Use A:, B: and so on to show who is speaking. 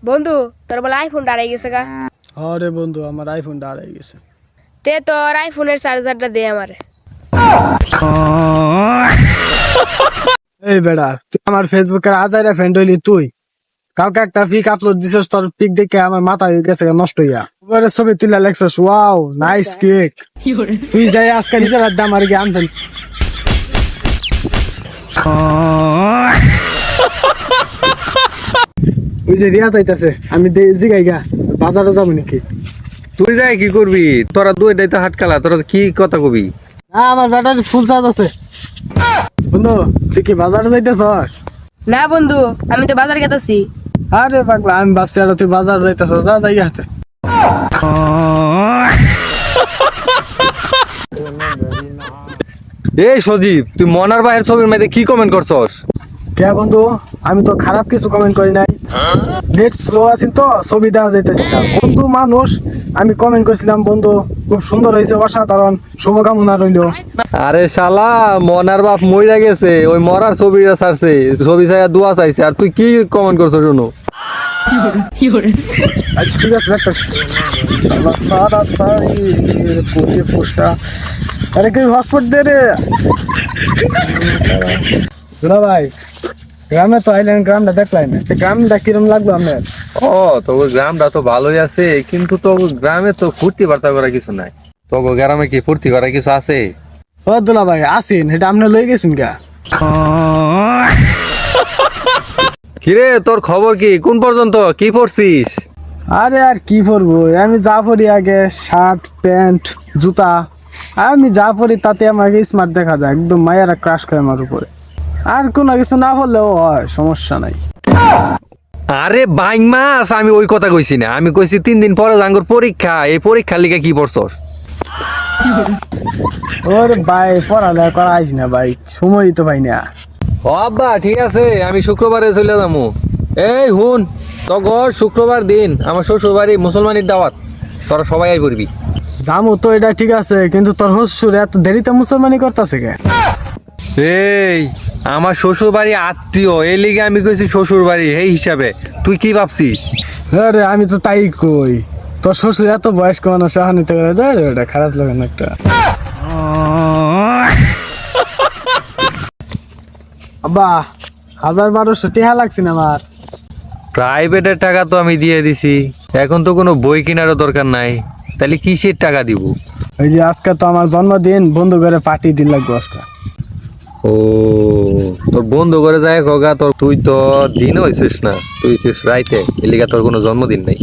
A: বন্ধু তোর বলে আইফোনটা হারাই গেছে গা।
B: আরে বন্ধু আমার আইফোনটা হারাই গেছে।
A: তে তোর আইফোনের চার্জারটা দে আমারে।
B: এই বেড়া তুই আমার ফেসবুকের আজাইরা ফ্রেন্ড হইলি তুই। কালকে একটা পিক আপলোড দিছিস, তোর পিক দেখে আমার মাথা হয়ে গেছে নষ্ট হইয়া। ওরে ছবি তুলে লেখছিস ওয়াও নাইস কেক। তুই যাই আজকে নিজের হাত দিয়ে আমার গিয়ে আনতেন। ওই যে রিয়া যাইতাছে, আমি জিগাই গা বাজারে যাবো নাকি।
C: তুই যাই কি করবি? তোরা দুইটাই তো হাটকালা, তোরা কি কথা কবি?
B: না আমার ব্যাটারি ফুল চার্জ আছে। বন্ধু তুই কি বাজারে যাইতেছস?
A: না বন্ধু, আমি তো বাজার গেতাছি।
B: আরে পাগলা আমি ভাবছি আর তুই বাজার যাইতেছস, যা যাই হাতে।
C: এই সজীব, তুই মনার ভাইয়ের ছবির মধ্যে কি কমেন্ট করছস?
B: কে বন্ধু আমি তো খারাপ কিছু কমেন্ট করি নাই। নেট স্লো আছে তো ছবি দেওয়া যাইতেছে না। বন্ধু মানুষ আমি কমেন্ট করছিলাম বন্ধু খুব সুন্দর হয়েছে, অসাধারণ, শুভকামনা রইল।
C: আরে শালা, মনার বাপ মইরা গেছে, ওই মরার ছবিটা ছাড়ছে, ছবি চাইয়া দোয়া চাইছে, আর তুই কি কমেন্ট করছস শুনো?
B: আচ্ছা ঠিক আছে রাখতেছি। পোস্টটা আরে কি হসপিটাল দে রে দুলা ভাই। গ্রামে তো আইলেন, গ্রামটা দেখলাই না, সে গ্রামটা কিরম লাগলো আপনার?
C: ও তোর গ্রামটা তো ভালোই আছে, কিন্তু তোর গ্রামে তো ফুর্তি বার্তা করা কিছু নাই। তোর গ্রামে কি ফুর্তি করা কিছু আছে?
B: ও দুলা ভাই আসিন, এটা আপনি লই গেছেন গা।
C: কিরে তোর খবর কি? কোন পর্যন্ত কি পড়ছিস?
B: আরে আর কি পরবো, আমি যা পরি আগে শার্ট প্যান্ট জুতা, আমি যা পরি তাতে আমাকে স্মার্ট দেখা যায়, একদম মায়েরা ক্রাশ করে আমার উপরে। আর কোনো কিছু না বললেও হয়, সমস্যা নাই।
C: আরে বাইং মাস, আমি ওই কথা কইছি না, আমি কইছি 3 দিন পরে জাঙ্গর পরীক্ষা, এই পরীক্ষার লিগে কি পড়ছস?
B: ওরে ভাই পড়ালেখা করা আইস না ভাই, সময়ই তো ভাই না।
C: ও আব্বা ঠিক আছে, আমি শুক্রবারে চলে যাবো। এই হুন, তগর শুক্রবার দিন আমার শ্বশুর বাড়ি মুসলমানের দাওয়াত, তোরা সবাই আই করবি।
B: জামু তো এটা ঠিক আছে, কিন্তু তোর শ্বশুর এত দেরিতে মুসলমানি করতেছে কে?
C: এই আমার শ্বশুর বাড়ি আত্মীয়, এই লিগে আমি কইছি শ্বশুর বাড়ি এই হিসাবে, তুই কি ভাবছিস?
B: আরে আমি তো তাই কই, তোর শ্বশুর এত বয়স্ক মানুষ সহানিতে করে দেয়, এটা খারাপ লাগে না একটা? আব্বা 1200 টাকা লাগছে না আমার।
C: প্রাইভেটের টাকা তো আমি দিয়ে দিছি, এখন তো কোনো বই কেনারও দরকার নাই, তাহলে কিসের টাকা দিব?
B: ওই যে আজকে তো আমার জন্মদিন, বন্ধু করে পার্টি দিন লাগবো আজকে।
C: ও তোর বন্ধু করে যায় কগা, তোর তুই তো দিন হইছিস না, তুই হইছিস রাইতে, এলিগা তোর কোনো জন্মদিন নাই।